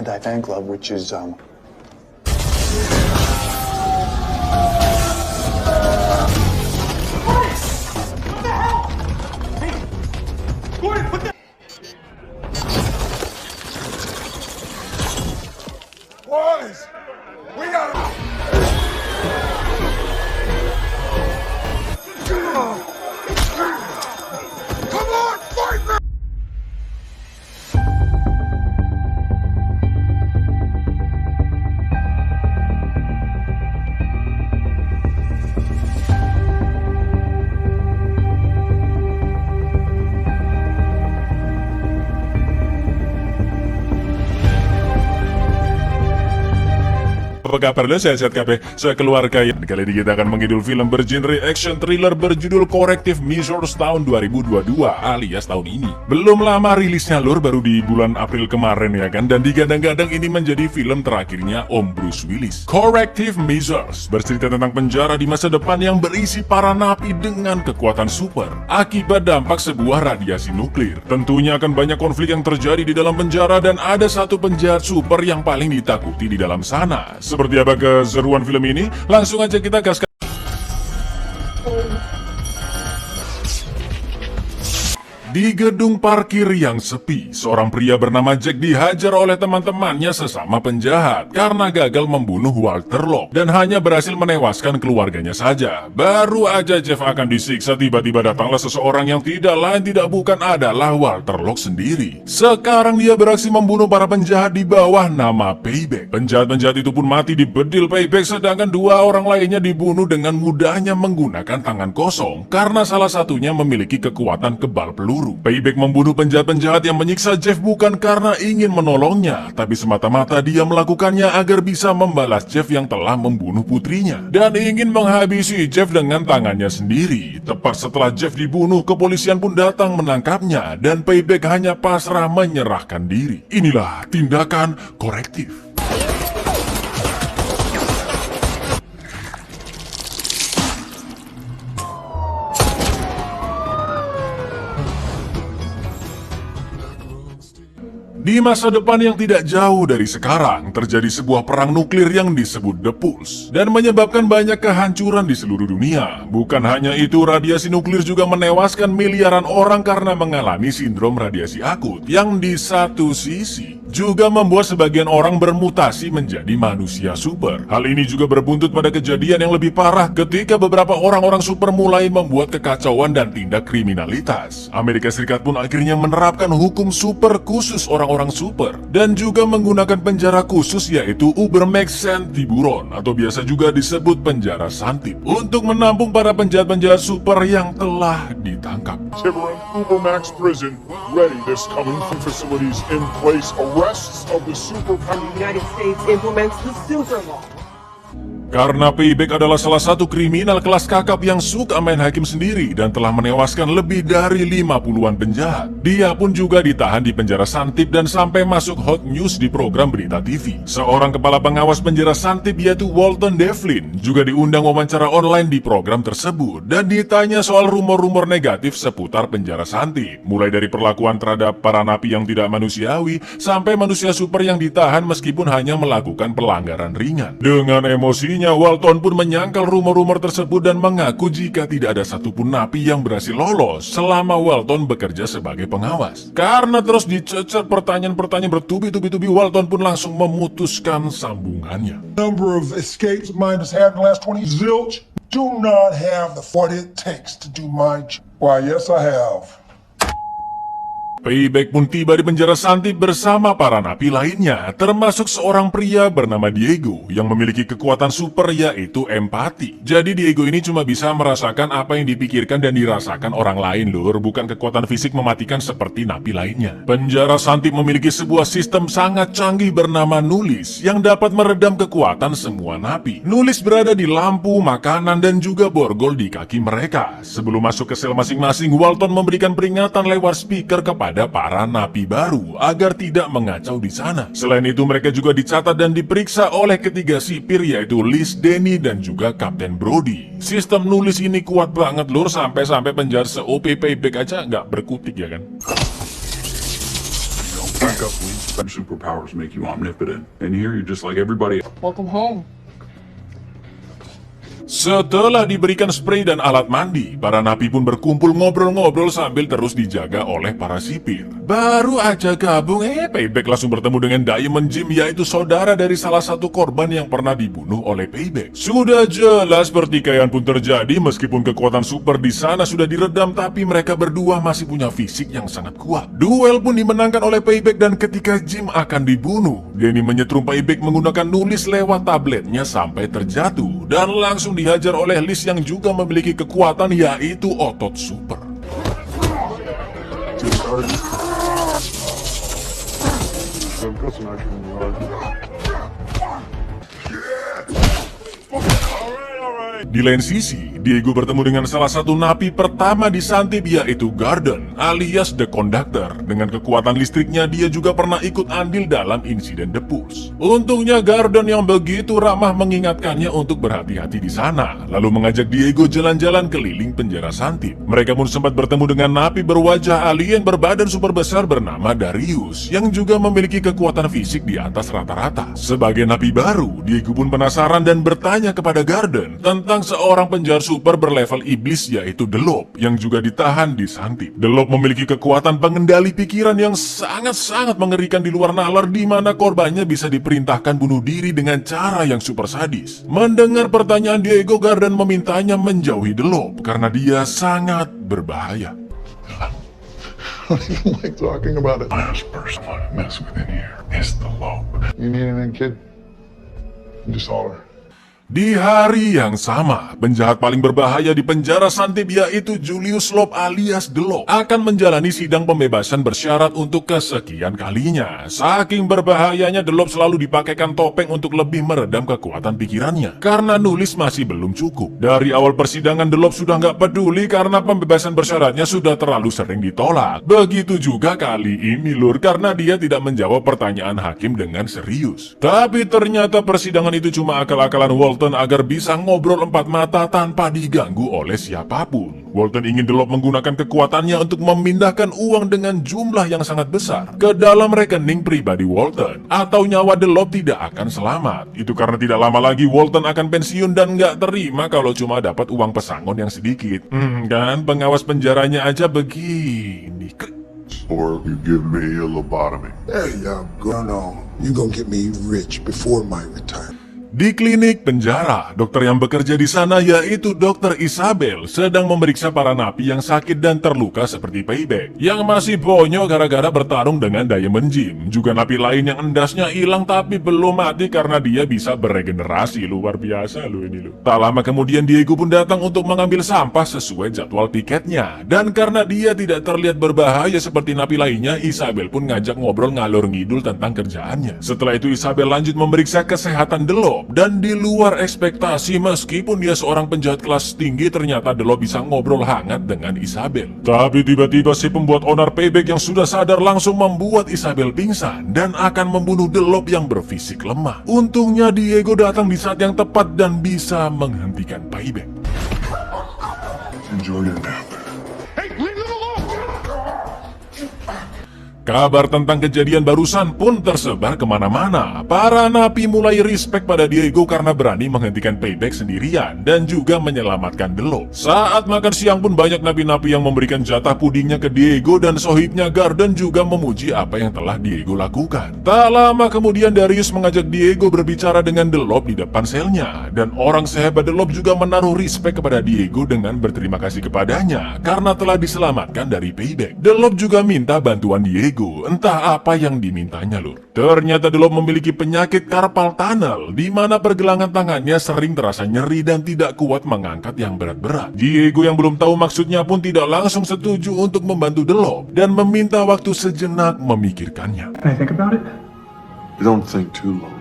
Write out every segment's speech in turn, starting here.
anti-fan club, which is Boys, we got Come on, fight me! Apa kabar lo, sehat-sehat kabeh, sekeluarga ya. Kali ini kita akan mengidul film bergenre action thriller berjudul Corrective Measures tahun 2022 alias tahun ini. Belum lama rilisnya lur, baru di bulan April kemarin ya kan. Dan digadang-gadang ini menjadi film terakhirnya Om Bruce Willis. Corrective Measures bercerita tentang penjara di masa depan yang berisi para napi dengan kekuatan super akibat dampak sebuah radiasi nuklir. Tentunya akan banyak konflik yang terjadi di dalam penjara dan ada satu penjahat super yang paling ditakuti di dalam sana. Seperti apa keseruan film ini? Langsung aja kita gaskan. Di gedung parkir yang sepi, seorang pria bernama Jack dihajar oleh teman-temannya sesama penjahat karena gagal membunuh Walter Locke dan hanya berhasil menewaskan keluarganya saja. Baru aja Jeff akan disiksa, tiba-tiba datanglah seseorang yang tidak lain tidak bukan adalah Walter Locke sendiri. Sekarang dia beraksi membunuh para penjahat di bawah nama Payback. Penjahat-penjahat itu pun mati di bedil Payback, sedangkan dua orang lainnya dibunuh dengan mudahnya menggunakan tangan kosong karena salah satunya memiliki kekuatan kebal peluru. Payback membunuh penjahat-penjahat yang menyiksa Jeff bukan karena ingin menolongnya, tapi semata-mata dia melakukannya agar bisa membalas Jeff yang telah membunuh putrinya dan ingin menghabisi Jeff dengan tangannya sendiri. Tepat setelah Jeff dibunuh, kepolisian pun datang menangkapnya dan Payback hanya pasrah menyerahkan diri. Inilah tindakan korektif. Di masa depan yang tidak jauh dari sekarang, terjadi sebuah perang nuklir yang disebut The Pulse dan menyebabkan banyak kehancuran di seluruh dunia. Bukan hanya itu, radiasi nuklir juga menewaskan miliaran orang karena mengalami sindrom radiasi akut yang di satu sisi juga membuat sebagian orang bermutasi menjadi manusia super. Hal ini juga berbuntut pada kejadian yang lebih parah ketika beberapa orang-orang super mulai membuat kekacauan dan tindak kriminalitas. Amerika Serikat pun akhirnya menerapkan hukum super khusus orang-orang super dan juga menggunakan penjara khusus yaitu Ubermax Santiburon atau biasa juga disebut penjara Santip untuk menampung para penjahat-penjahat super yang telah ditangkap. Tiburon Ubermax Prison, ready this coming facilities in place arrests of the super The United States implements the super law. Karena Payback adalah salah satu kriminal kelas kakap yang suka main hakim sendiri dan telah menewaskan lebih dari 50-an penjahat. Dia pun juga ditahan di penjara Santip dan sampai masuk hot news di program berita TV. Seorang kepala pengawas penjara Santip yaitu Walton Devlin juga diundang wawancara online di program tersebut dan ditanya soal rumor-rumor negatif seputar penjara Santip. Mulai dari perlakuan terhadap para napi yang tidak manusiawi sampai manusia super yang ditahan meskipun hanya melakukan pelanggaran ringan. Dengan emosinya, Walton pun menyangkal rumor-rumor tersebut dan mengaku jika tidak ada satupun napi yang berhasil lolos selama Walton bekerja sebagai pengawas. Karena terus dicecer pertanyaan-pertanyaan bertubi-tubi, Walton pun langsung memutuskan sambungannya. number of escapes mine has had in the last 20 zilch. Do not have the what it takes to do my job. Why, yes I have. Payback pun tiba di penjara Santip bersama para napi lainnya, termasuk seorang pria bernama Diego yang memiliki kekuatan super yaitu empati. Jadi Diego ini cuma bisa merasakan apa yang dipikirkan dan dirasakan orang lain lur, bukan kekuatan fisik mematikan seperti napi lainnya. Penjara Santip memiliki sebuah sistem sangat canggih bernama Nulis yang dapat meredam kekuatan semua napi. Nulis berada di lampu, makanan, dan juga borgol di kaki mereka. Sebelum masuk ke sel masing-masing, Walton memberikan peringatan lewat speaker kepada para napi baru agar tidak mengacau di sana. Selain itu, mereka juga dicatat dan diperiksa oleh ketiga sipir yaitu Liz, Danny, dan juga Kapten Brody. Sistem Nulis ini kuat banget lur, sampai-sampai penjahat se-OP Payback aja nggak berkutik ya kan. wake up, your superpowers make you omnipotent. And here you're just like everybody. Welcome home. Setelah diberikan spray dan alat mandi, para napi pun berkumpul ngobrol-ngobrol sambil terus dijaga oleh para sipir. Baru aja gabung, Payback langsung bertemu dengan Diamond Jim, yaitu saudara dari salah satu korban yang pernah dibunuh oleh Payback. Sudah jelas pertikaian pun terjadi, meskipun kekuatan super di sana sudah diredam, tapi mereka berdua masih punya fisik yang sangat kuat. Duel pun dimenangkan oleh Payback, dan ketika Jim akan dibunuh, Danny menyetrum Payback menggunakan nulis lewat tabletnya sampai terjatuh, dan langsung dihajar oleh Liz yang juga memiliki kekuatan, yaitu otot super. Di lain sisi, Diego bertemu dengan salah satu napi pertama di Santip, yaitu Garden alias The Conductor. Dengan kekuatan listriknya, dia juga pernah ikut andil dalam insiden The Pulse. Untungnya Garden yang begitu ramah mengingatkannya untuk berhati-hati di sana, lalu mengajak Diego jalan-jalan keliling penjara Santip. Mereka pun sempat bertemu dengan napi berwajah alien berbadan super besar bernama Darius, yang juga memiliki kekuatan fisik di atas rata-rata. Sebagai napi baru, Diego pun penasaran dan bertanya kepada Garden tentang seorang penjahat super berlevel iblis, yaitu The Lob, yang juga ditahan di Santip. The Lob memiliki kekuatan pengendali pikiran yang sangat-sangat mengerikan di luar nalar, di mana korbannya bisa diperintahkan bunuh diri dengan cara yang super sadis. Mendengar pertanyaan Diego, Garden memintanya menjauhi The Lob karena dia sangat berbahaya. I don't even like talking about it. Last person I mess with in here is the Lob. You need anything, kid? Just holler. Di hari yang sama, penjahat paling berbahaya di penjara Santip, yaitu Julius Lob alias The Lob, akan menjalani sidang pembebasan bersyarat untuk kesekian kalinya. Saking berbahayanya, The Lob selalu dipakaikan topeng untuk lebih meredam kekuatan pikirannya, karena nulis masih belum cukup. Dari awal persidangan, The Lob sudah nggak peduli karena pembebasan bersyaratnya sudah terlalu sering ditolak. Begitu juga kali ini, Lur, karena dia tidak menjawab pertanyaan hakim dengan serius. Tapi ternyata persidangan itu cuma akal-akalan Walton agar bisa ngobrol empat mata tanpa diganggu oleh siapapun. Walton ingin The Lob menggunakan kekuatannya untuk memindahkan uang dengan jumlah yang sangat besar ke dalam rekening pribadi Walton, atau nyawa The Lob tidak akan selamat. Itu karena tidak lama lagi Walton akan pensiun dan nggak terima kalau cuma dapat uang pesangon yang sedikit. Kan pengawas penjaranya aja begini. Or you give me a lobotomy. There you go. No, you gonna get me rich before my retirement. Di klinik penjara, dokter yang bekerja di sana, yaitu Dr. Isabel, sedang memeriksa para napi yang sakit dan terluka seperti Payback, yang masih bonyok gara-gara bertarung dengan Diamond Jim. Juga napi lain yang endasnya hilang tapi belum mati karena dia bisa beregenerasi. Luar biasa loh ini loh. Tak lama kemudian Diego pun datang untuk mengambil sampah sesuai jadwal piketnya. Dan karena dia tidak terlihat berbahaya seperti napi lainnya, Isabel pun ngajak ngobrol ngalor ngidul tentang kerjaannya. Setelah itu Isabel lanjut memeriksa kesehatan The Lob. Dan di luar ekspektasi, meskipun dia seorang penjahat kelas tinggi, ternyata The Lob bisa ngobrol hangat dengan Isabel. Tapi tiba-tiba si pembuat onar Payback yang sudah sadar langsung membuat Isabel pingsan dan akan membunuh The Lob yang berfisik lemah. Untungnya Diego datang di saat yang tepat dan bisa menghentikan Payback. Enjoy your nap. Kabar tentang kejadian barusan pun tersebar kemana-mana. Para napi mulai respect pada Diego karena berani menghentikan Payback sendirian dan juga menyelamatkan The Lob. Saat makan siang pun banyak napi-napi yang memberikan jatah pudingnya ke Diego, dan sohibnya Garden juga memuji apa yang telah Diego lakukan. Tak lama kemudian Darius mengajak Diego berbicara dengan The Lob di depan selnya, dan orang sehebat The Lob juga menaruh respect kepada Diego dengan berterima kasih kepadanya karena telah diselamatkan dari Payback. The Lob juga minta bantuan Diego. Entah apa yang dimintanya, Lur. Ternyata The Lob memiliki penyakit carpal tunnel, di mana pergelangan tangannya sering terasa nyeri dan tidak kuat mengangkat yang berat-berat. Diego yang belum tahu maksudnya pun tidak langsung setuju untuk membantu The Lob dan meminta waktu sejenak memikirkannya. Can I think about it? Don't think too long.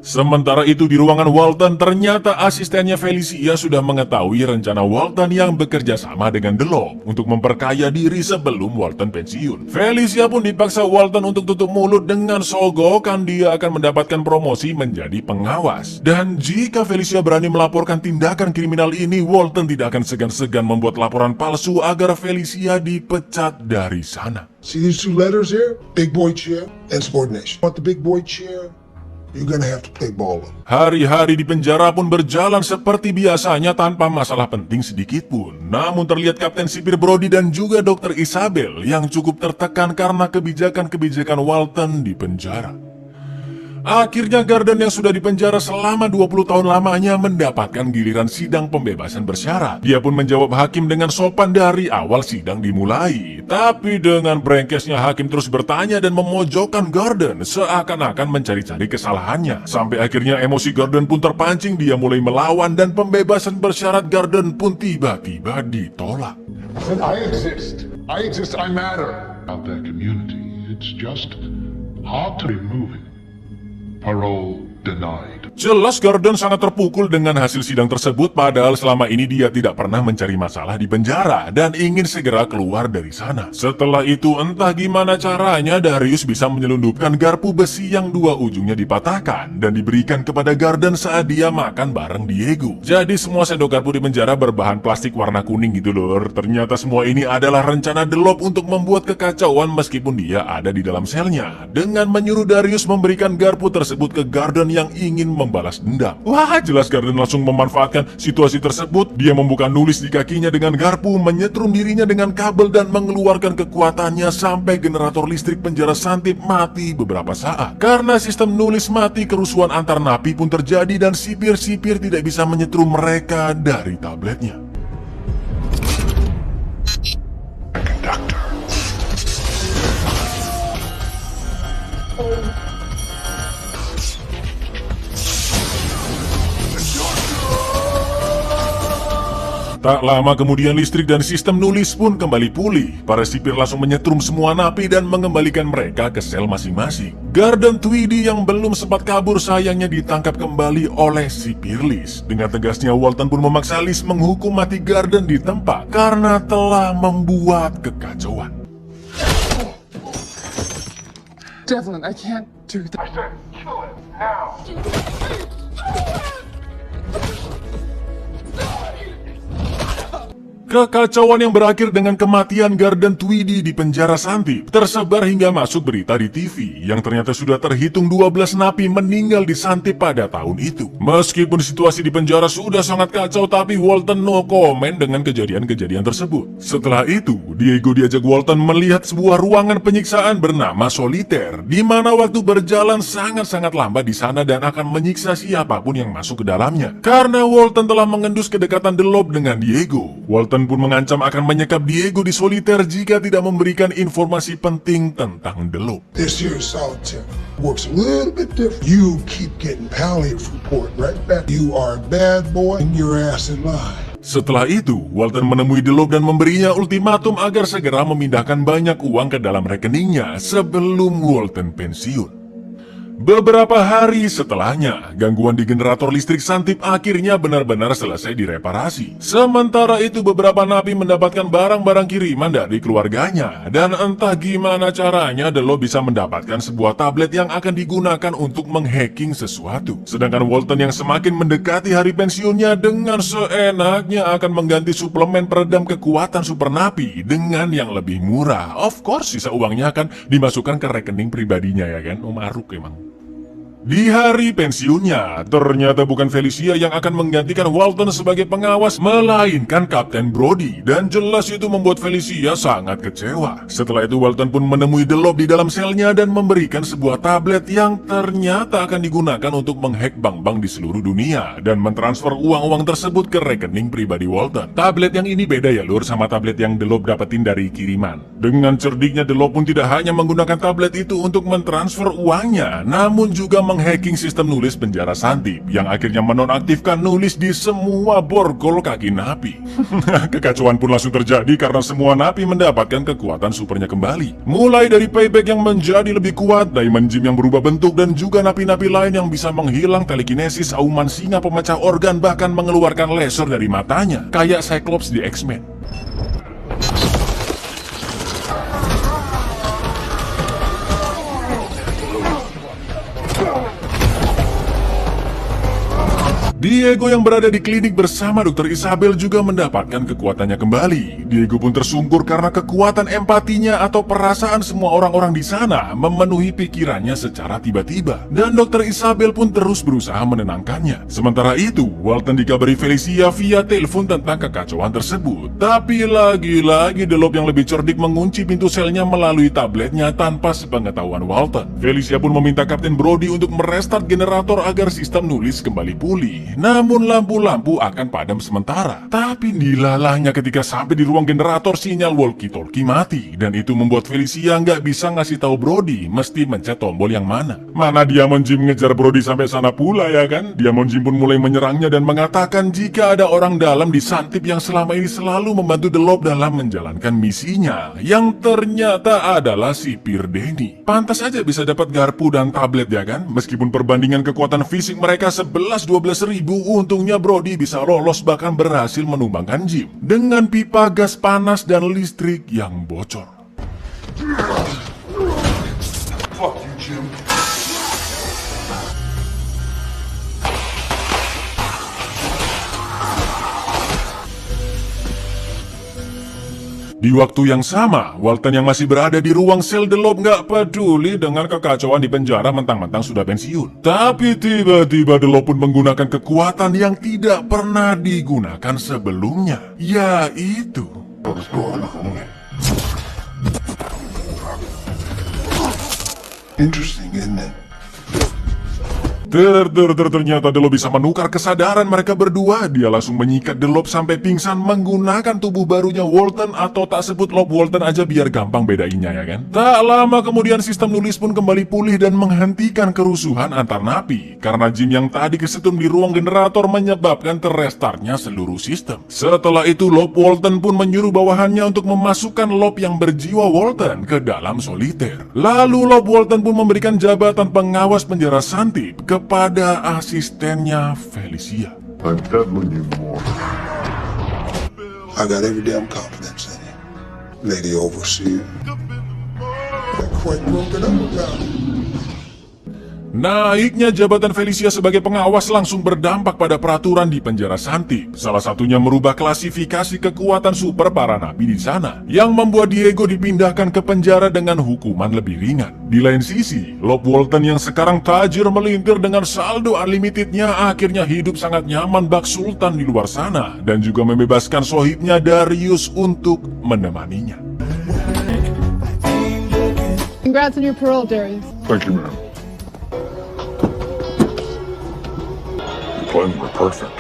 Sementara itu di ruangan Walton, ternyata asistennya Felicia sudah mengetahui rencana Walton yang bekerja sama dengan The Lob untuk memperkaya diri sebelum Walton pensiun. Felicia pun dipaksa Walton untuk tutup mulut dengan sogokan dia akan mendapatkan promosi menjadi pengawas. Dan jika Felicia berani melaporkan tindakan kriminal ini, Walton tidak akan segan-segan membuat laporan palsu agar Felicia dipecat dari sana. See these two letters here? Big boy chair and subordination. Want the big boy chair? You're gonna have to play ball. Hari-hari di penjara pun berjalan seperti biasanya tanpa masalah penting sedikit pun. Namun terlihat Kapten Sipir Brody dan juga Dr. Isabel yang cukup tertekan karena kebijakan-kebijakan Walton di penjara. Akhirnya Garden yang sudah dipenjara selama 20 tahun lamanya mendapatkan giliran sidang pembebasan bersyarat. Dia pun menjawab hakim dengan sopan dari awal sidang dimulai. Tapi dengan brengkesnya hakim terus bertanya dan memojokkan Garden seakan-akan mencari-cari kesalahannya. Sampai akhirnya emosi Garden pun terpancing, dia mulai melawan dan pembebasan bersyarat Garden pun tiba-tiba ditolak. I exist. I matter. About that community, it's just hard to remove it. Parole denied. Jelas Gordon sangat terpukul dengan hasil sidang tersebut, padahal selama ini dia tidak pernah mencari masalah di penjara dan ingin segera keluar dari sana. Setelah itu entah gimana caranya Darius bisa menyelundupkan garpu besi yang dua ujungnya dipatahkan dan diberikan kepada Gordon saat dia makan bareng Diego. Jadi semua sendok garpu di penjara berbahan plastik warna kuning gitu lor. Ternyata semua ini adalah rencana The Lob untuk membuat kekacauan meskipun dia ada di dalam selnya, dengan menyuruh Darius memberikan garpu tersebut ke Gordon yang ingin membalas dendam. Wah, jelas Gordon langsung memanfaatkan situasi tersebut. Dia membuka nulis di kakinya dengan garpu, menyetrum dirinya dengan kabel dan mengeluarkan kekuatannya sampai generator listrik penjara Santip mati beberapa saat. Karena sistem nulis mati, kerusuhan antar napi pun terjadi dan sipir-sipir tidak bisa menyetrum mereka dari tabletnya. Tak lama kemudian listrik dan sistem nulis pun kembali pulih. Para sipir langsung menyetrum semua napi dan mengembalikan mereka ke sel masing-masing. Gordon Tweedy yang belum sempat kabur sayangnya ditangkap kembali oleh sipir Liz. Dengan tegasnya Walton pun memaksa Liz menghukum mati Gordon di tempat karena telah membuat kekacauan. Devlin, I can't do that. Kekacauan yang berakhir dengan kematian Gordon Tweedy di penjara Santip tersebar hingga masuk berita di TV yang ternyata sudah terhitung 12 napi meninggal di Santip pada tahun itu. Meskipun situasi di penjara sudah sangat kacau, tapi Walton no comment dengan kejadian-kejadian tersebut. Setelah itu, Diego diajak Walton melihat sebuah ruangan penyiksaan bernama Solitaire, di mana waktu berjalan sangat-sangat lambat di sana dan akan menyiksa siapapun yang masuk ke dalamnya. Karena Walton telah mengendus kedekatan The Lob dengan Diego, Walton pun mengancam akan menyekap Diego di Solitaire jika tidak memberikan informasi penting tentang The Lob. This here is solitaire. Works a little bit different. You keep getting palliative report right back. You are a bad boy and your ass in line. Setelah itu, Walton menemui The Lob dan memberinya ultimatum agar segera memindahkan banyak uang ke dalam rekeningnya sebelum Walton pensiun. Beberapa hari setelahnya, gangguan di generator listrik Santip akhirnya benar-benar selesai direparasi. Sementara itu beberapa napi mendapatkan barang-barang kiriman dari keluarganya. Dan entah gimana caranya The Lob bisa mendapatkan sebuah tablet yang akan digunakan untuk menghacking sesuatu. Sedangkan Walton yang semakin mendekati hari pensiunnya dengan seenaknya akan mengganti suplemen peredam kekuatan super napi dengan yang lebih murah. Of course, sisa uangnya akan dimasukkan ke rekening pribadinya ya kan, Maruk emang. Di hari pensiunnya, ternyata bukan Felicia yang akan menggantikan Walton sebagai pengawas, melainkan Kapten Brody. Dan jelas itu membuat Felicia sangat kecewa. Setelah itu Walton pun menemui The Lob di dalam selnya dan memberikan sebuah tablet yang ternyata akan digunakan untuk menghack bank-bank di seluruh dunia dan mentransfer uang-uang tersebut ke rekening pribadi Walton. Tablet yang ini beda ya lur sama tablet yang The Lob dapetin dari kiriman. Dengan cerdiknya The Lob pun tidak hanya menggunakan tablet itu untuk mentransfer uangnya, namun juga menghacking sistem nulis penjara Santip yang akhirnya menonaktifkan nulis di semua borgol kaki napi. Kekacauan pun langsung terjadi karena semua napi mendapatkan kekuatan supernya kembali. Mulai dari Payback yang menjadi lebih kuat, Diamond Jim yang berubah bentuk, dan juga napi-napi lain yang bisa menghilang telekinesis, auman singa pemecah organ, bahkan mengeluarkan laser dari matanya, kayak Cyclops di X-Men. Diego yang berada di klinik bersama Dr. Isabel juga mendapatkan kekuatannya kembali. Diego pun tersungkur karena kekuatan empatinya atau perasaan semua orang-orang di sana memenuhi pikirannya secara tiba-tiba. Dan Dr. Isabel pun terus berusaha menenangkannya. Sementara itu, Walton dikabari Felicia via telepon tentang kekacauan tersebut. Tapi lagi-lagi The Lob yang lebih cerdik mengunci pintu selnya melalui tabletnya tanpa sepengetahuan Walton. Felicia pun meminta Kapten Brody untuk merestart generator agar sistem nulis kembali pulih. Namun lampu-lampu akan padam sementara. Tapi dilalahnya ketika sampai di ruang generator, sinyal walkie-talkie mati. Dan itu membuat Felicia nggak bisa ngasih tahu Brody mesti mencet tombol yang mana. Mana Diamond Jim ngejar Brody sampai sana pula ya kan? Diamond Jim pun mulai menyerangnya dan mengatakan jika ada orang dalam di Santip yang selama ini selalu membantu The Lob dalam menjalankan misinya, yang ternyata adalah sipir Denny. Pantas aja bisa dapat garpu dan tablet ya kan? Meskipun perbandingan kekuatan fisik mereka 11-12 ribu, untungnya Brody bisa lolos bahkan berhasil menumbangkan Jim dengan pipa gas panas dan listrik yang bocor. Fuck you, Jim. Di waktu yang sama, Walton yang masih berada di ruang sel The Lob nggak peduli dengan kekacauan di penjara mentang-mentang sudah pensiun. Tapi tiba-tiba The Lob pun menggunakan kekuatan yang tidak pernah digunakan sebelumnya, yaitu What's going on? Interesting, isn't it? Ternyata The Lob bisa menukar kesadaran mereka berdua. Dia langsung menyikat The Lob sampai pingsan menggunakan tubuh barunya Walton, atau tak sebut Lob Walton aja biar gampang bedainnya ya kan. Tak lama kemudian sistem nulis pun kembali pulih dan menghentikan kerusuhan antar napi karena Jim yang tadi kesetrum di ruang generator menyebabkan terestartnya seluruh sistem. Setelah itu Lob Walton pun menyuruh bawahannya untuk memasukkan Lob yang berjiwa Walton ke dalam soliter. Lalu Lob Walton pun memberikan jabatan pengawas penjara Santip kepada asistennya Felicia. I'm telling you more. I got every damn confidence in you, Lady Overseer. That quite broken up about it. Naiknya jabatan Felicia sebagai pengawas langsung berdampak pada peraturan di penjara Santip. Salah satunya merubah klasifikasi kekuatan super para napi di sana, yang membuat Diego dipindahkan ke penjara dengan hukuman lebih ringan. Di lain sisi, Lob Walton yang sekarang tajir melintir dengan saldo unlimitednya akhirnya hidup sangat nyaman bak sultan di luar sana, dan juga membebaskan sohibnya Darius untuk menemaninya. Congrats on your parole, Darius. Thank you, ma'am. The plans were perfect.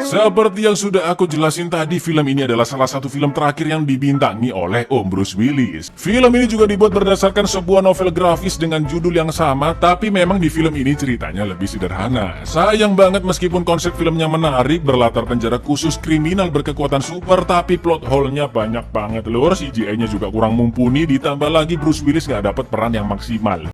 Seperti yang sudah aku jelasin tadi, film ini adalah salah satu film terakhir yang dibintangi oleh Om Bruce Willis. Film ini juga dibuat berdasarkan sebuah novel grafis dengan judul yang sama, tapi memang di film ini ceritanya lebih sederhana. Sayang banget meskipun konsep filmnya menarik, berlatar penjara khusus kriminal berkekuatan super, tapi plot hole-nya banyak banget lur. CGI-nya juga kurang mumpuni, ditambah lagi Bruce Willis gak dapat peran yang maksimal.